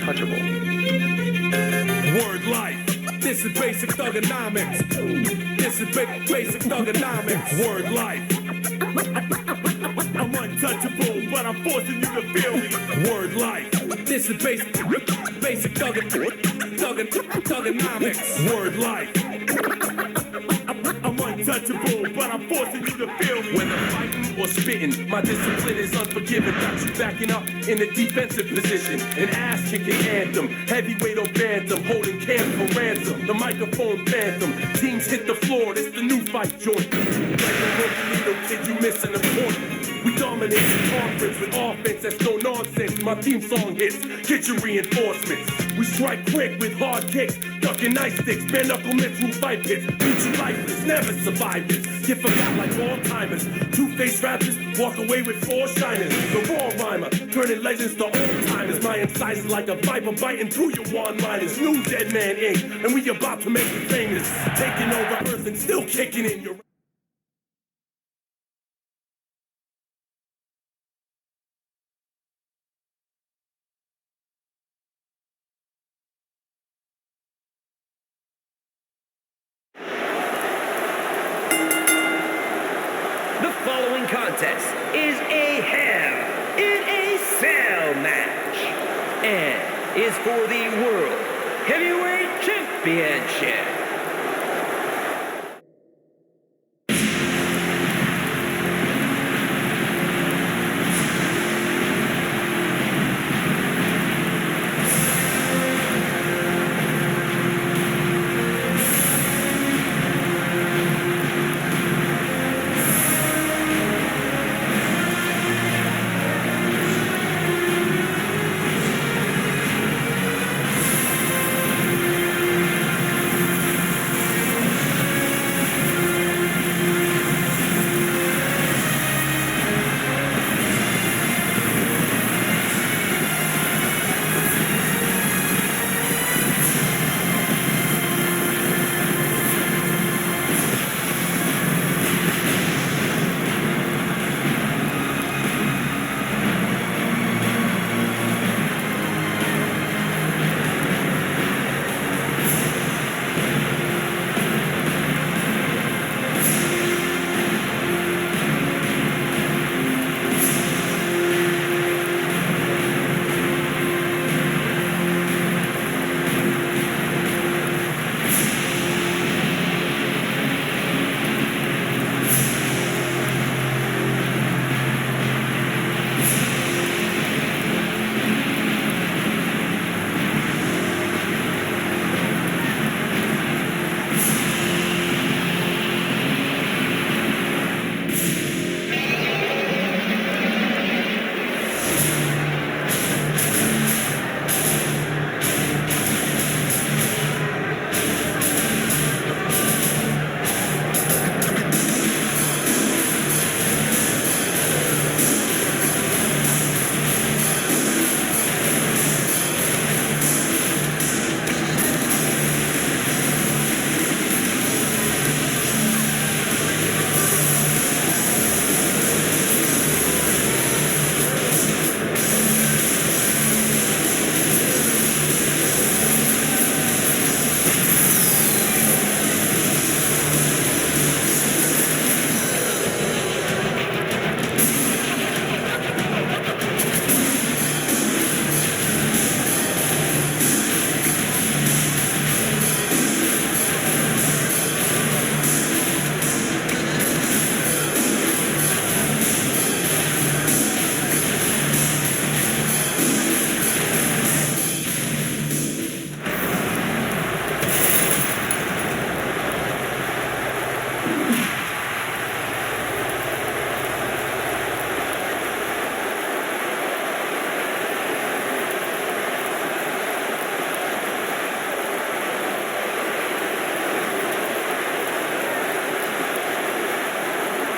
untouchable. Word life. This is basic thugonomics. This is basic thugonomics. Word life. I'm untouchable, but I'm forcing you to feel me. Word life. This is basic thugonomics. Word life. I'm untouchable, but I'm forcing you to feel me. Whether fighting or spitting, my discipline is unforgiving. Got you backing up in a defensive position. An ass-kicking anthem, heavyweight or bantam, holding cam for ransom. The microphone phantom, teams hit the floor. This the new fight joint. Like a broken needle, kid, you missing a point. We dominate the conference with offense that's no nonsense. My theme song hits, get your reinforcements. We strike quick with hard kicks, ducking nice sticks, bare knuckle mitts through fight pits. Beat you lifeless, never survive this. Get forgot like all timers. Two-faced rappers walk away with four shiners. The raw rhymer, turning legends to old timers. My incisors like a viper biting through your one-liners. New Dead Man Inc., and we about to make you famous. Taking over Earth and still kicking in your... Contest is a Hell in a Cell match and is for the World Heavyweight Championship.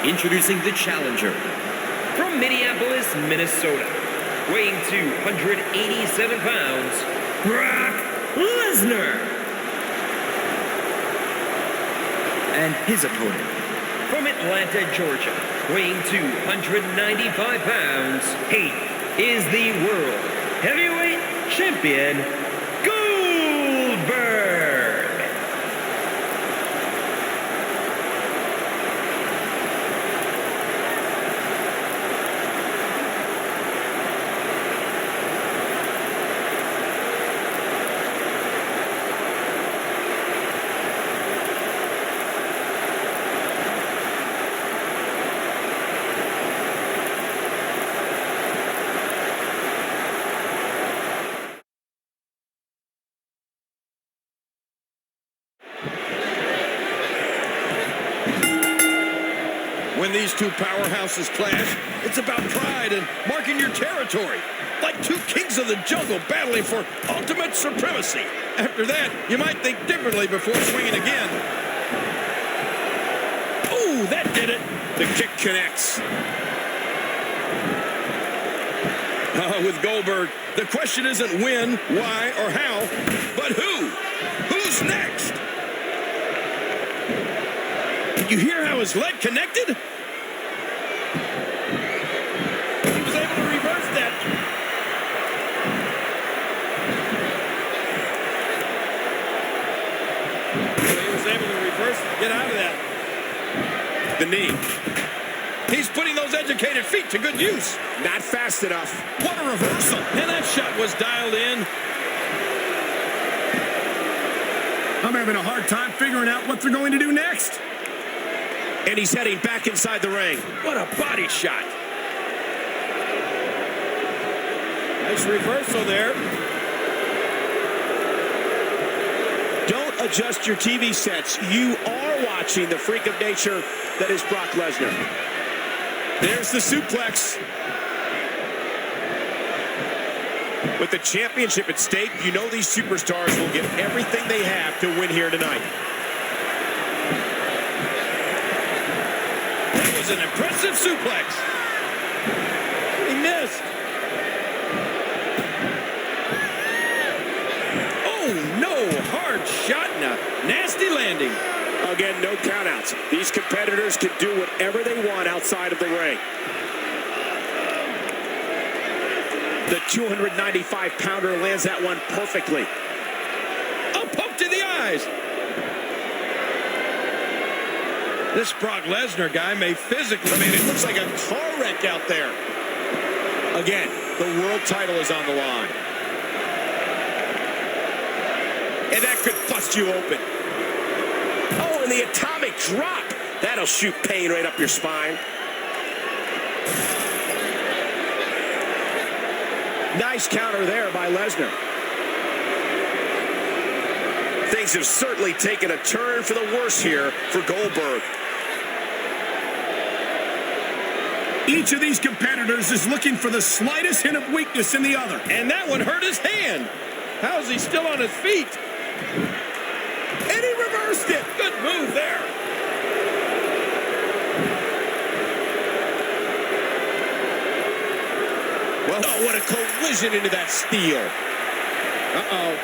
Introducing the challenger from Minneapolis, Minnesota, weighing 287 pounds, Brock Lesnar. And his opponent from Atlanta, Georgia, weighing 295 pounds, he is the World Heavyweight Champion, Goldberg. When these two powerhouses clash, it's about pride and marking your territory. Like two kings of the jungle battling for ultimate supremacy. After that, you might think differently before swinging again. Ooh, that did it. The kick connects. With Goldberg, the question isn't when, why, or how, but who? Who's next? Did you hear how his leg connected? He was able to reverse that. He was able to reverse it, get out of that. The knee. He's putting those educated feet to good use. Not fast enough. What a reversal. And that shot was dialed in. I'm having a hard time figuring out what they're going to do next. And he's heading back inside the ring. What a body shot. Nice reversal there. Don't adjust your TV sets. You are watching the freak of nature that is Brock Lesnar. There's the suplex. With the championship at stake, you know these superstars will give everything they have to win here tonight. That was an impressive suplex. He missed. Oh, no. Hard shot and a nasty landing. Again, no countouts. These competitors can do whatever they want outside of the ring. The 295-pounder lands that one perfectly. A poke to the eyes. This Brock Lesnar guy may physically... I mean, it looks like a car wreck out there. Again, the world title is on the line. And that could bust you open. Oh, and the atomic drop. That'll shoot pain right up your spine. Nice counter there by Lesnar. Things have certainly taken a turn for the worse here for Goldberg. Each of these competitors is looking for the slightest hint of weakness in the other. And that one hurt his hand. How is he still on his feet? And he reversed it. Good move there. Well, oh, what a collision into that steel. Uh-oh.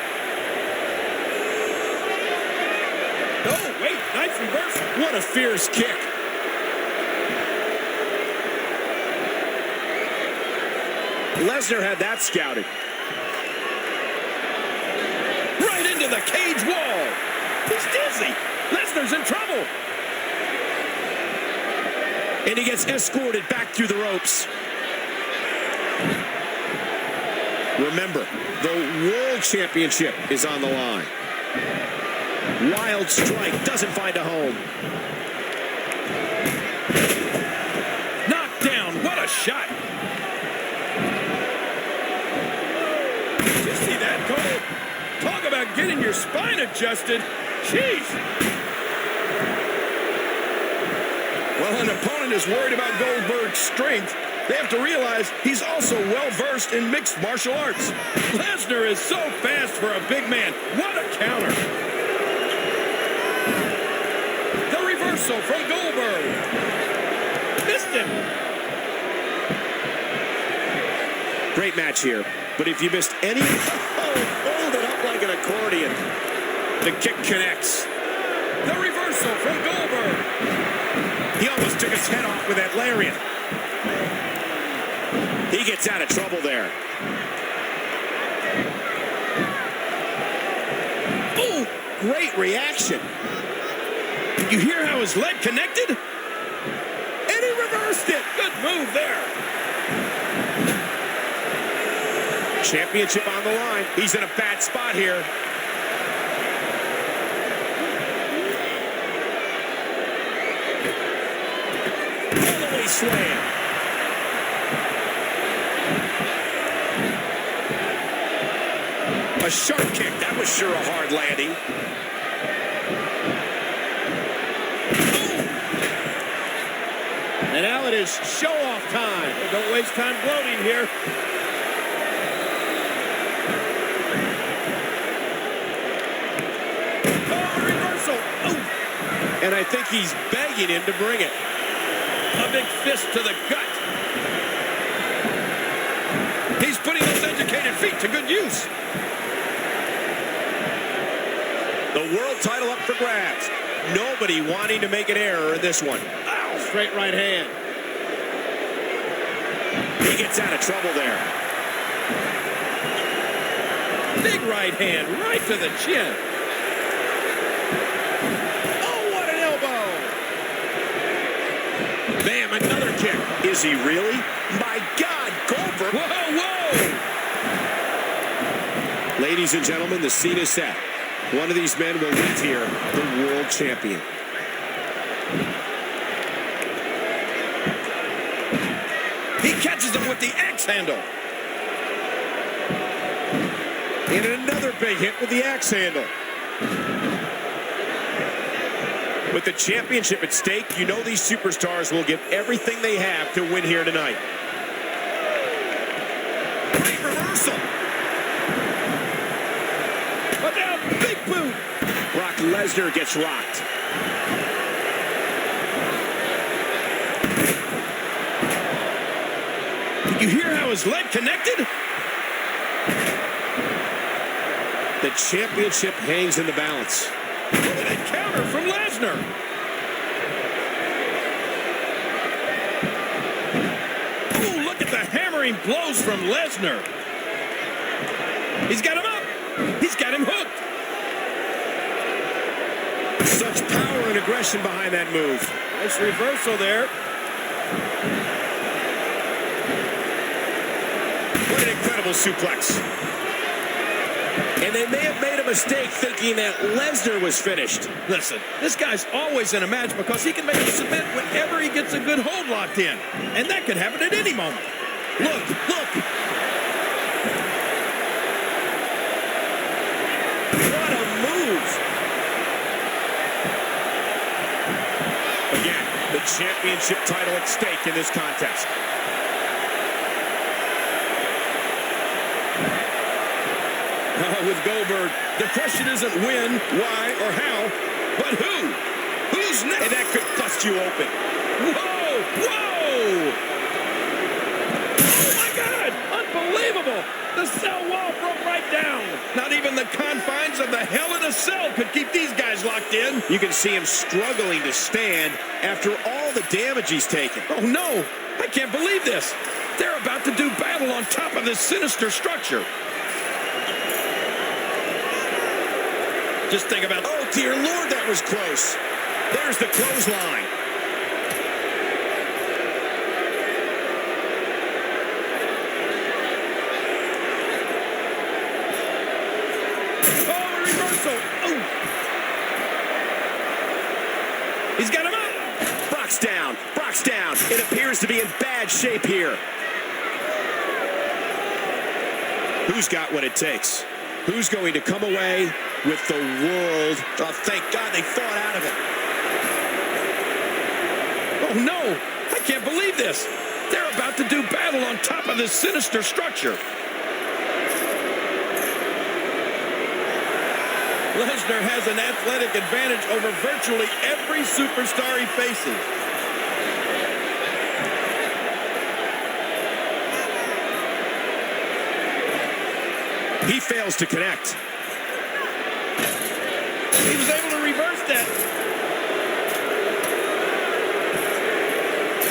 Oh, wait, nice reversal. What a fierce kick. Lesnar had that scouted. Right into the cage wall. He's dizzy. Lesnar's in trouble. And he gets escorted back through the ropes. Remember, the World Championship is on the line. Wild strike doesn't find a home. Knocked down. What a shot. Did you see that, Cole? Talk about getting your spine adjusted. Jeez. Well, an opponent is worried about Goldberg's strength. They have to realize he's also well-versed in mixed martial arts. Lesnar is so fast for a big man. What a counter. The reversal from Goldberg. Missed him. Great match here. But if you missed any... fold it up like an accordion. The kick connects. The reversal from Goldberg. He almost took his head off with that lariat. He gets out of trouble there. great reaction. Did you hear how his leg connected? And he reversed it. Good move there. Championship on the line. He's in a bad spot here. All the way slam. A sharp kick. That was sure a hard landing. And now it is show-off time. Don't waste time gloating here. Oh, reversal. Oh. And I think he's begging him to bring it. A big fist to the gut. He's putting those educated feet to good use. The world title up for grabs. Nobody wanting to make an error in this one. Ow, straight right hand. He gets out of trouble there. Big right hand, right to the chin. Oh, what an elbow. Bam, another kick. Is he really? My God, Goldberg. Whoa, whoa. Ladies and gentlemen, the scene is set. One of these men will leave here the world champion. He catches him with the axe handle. And another big hit with the axe handle. With the championship at stake, you know these superstars will give everything they have to win here tonight. Great reversal. But now, big boot. Brock Lesnar gets rocked. Did you hear how his leg connected? The championship hangs in the balance. Look at that counter from Lesnar. Oh, look at the hammering blows from Lesnar. He's got him up. He's got him hooked. Such power and aggression behind that move. Nice reversal there. What an incredible suplex. And they may have made a mistake thinking that Lesnar was finished. Listen, this guy's always in a match because he can make him submit whenever he gets a good hold locked in. And that could happen at any moment. Look, look. What a move. Again, the championship title at stake in this contest. With Goldberg, the question isn't when, why, or how, but who? Who's next? And that could bust you open. Whoa! Whoa! Oh, my God! Unbelievable! The cell wall broke right down. Not even the confines of the Hell in a Cell could keep these guys locked in. You can see him struggling to stand after all the damage he's taken. Oh, no! I can't believe this. They're about to do battle on top of this sinister structure. Just think about... Oh, dear Lord, that was close. There's the clothesline. Oh, a reversal. Oh. He's got him up. Brock's down. Brock's down. It appears to be in bad shape here. Who's got what it takes? Who's going to come away with the world? Oh, thank God they fought out of it. Oh, no. I can't believe this. They're about to do battle on top of this sinister structure. Lesnar has an athletic advantage over virtually every superstar he faces. He fails to connect. He was able to reverse that.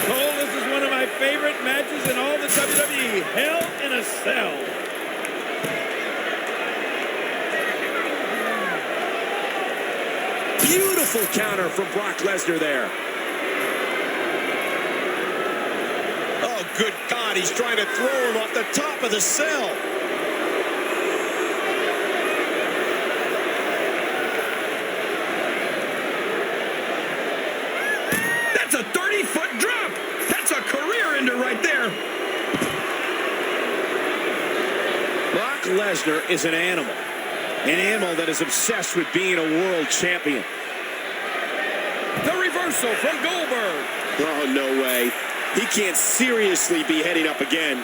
Cole, this is one of my favorite matches in all the WWE. Hell in a Cell. Beautiful counter from Brock Lesnar there. Oh, good God, he's trying to throw him off the top of the cell. That's a 30-foot drop. That's a career ender right there. Brock Lesnar is an animal that is obsessed with being a world champion. The reversal from Goldberg. Oh, no way. He can't seriously be heading up again.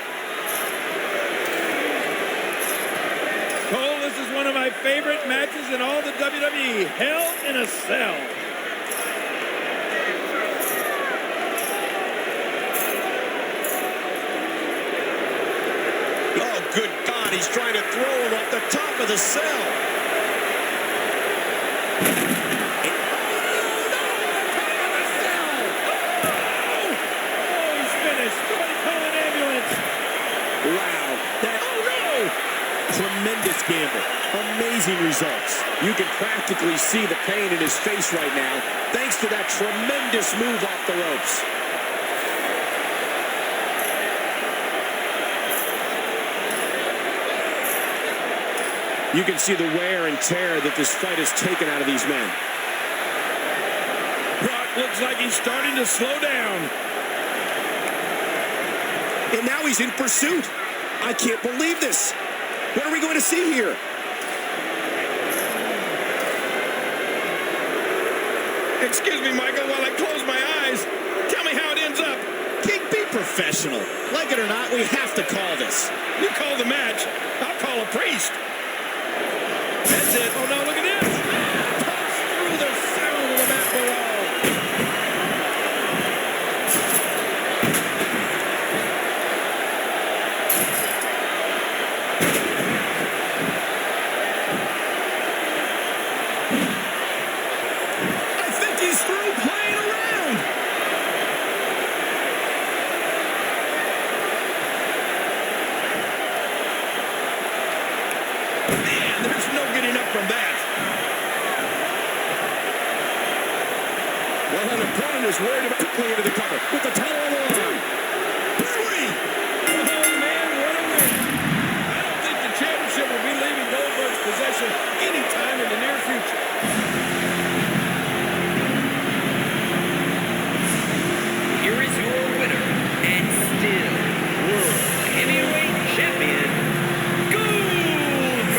Cole, this is one of my favorite matches in all the WWE. Hell in a Cell. Oh, good God, he's trying to throw him off the top of the cell. Wow. Tremendous gamble. Amazing results. You can practically see the pain in his face right now, thanks to that tremendous move off the ropes. You can see the wear and tear that this fight has taken out of these men. Brock looks like he's starting to slow down. And now he's in pursuit. I can't believe this. What are we going to see here? Excuse me, Michael, while I close my eyes. Tell me how it ends up. King, be professional. Like it or not, we have to call this. You call the match. I'll call a priest. That's it. Oh, no, look at this. Punch through the center of the mat below. I think he's through playing around. Man, there's no getting up from that. Well, an opponent is worried about quickly into the cover with the title on the line. 2, 3. Oh, man, what a win. I don't think the championship will be leaving Goldberg's possession anytime in the near future. Here is your winner, and still World Heavyweight Champion, Goldberg.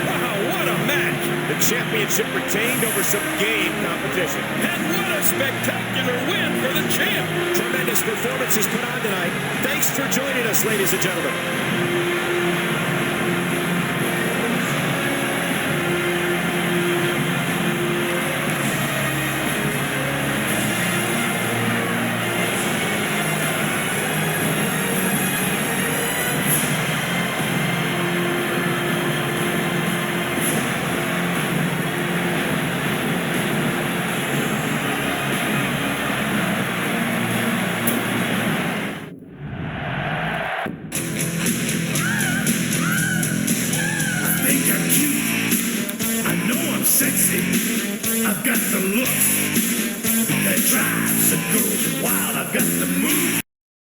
Wow, what a match. The championship retained over some game competition. And what a spectacular win for the champ. Tremendous performances put on tonight. Thanks for joining us, ladies and gentlemen. Sexy, I've got the looks that drives the girls wild. I've got the moves.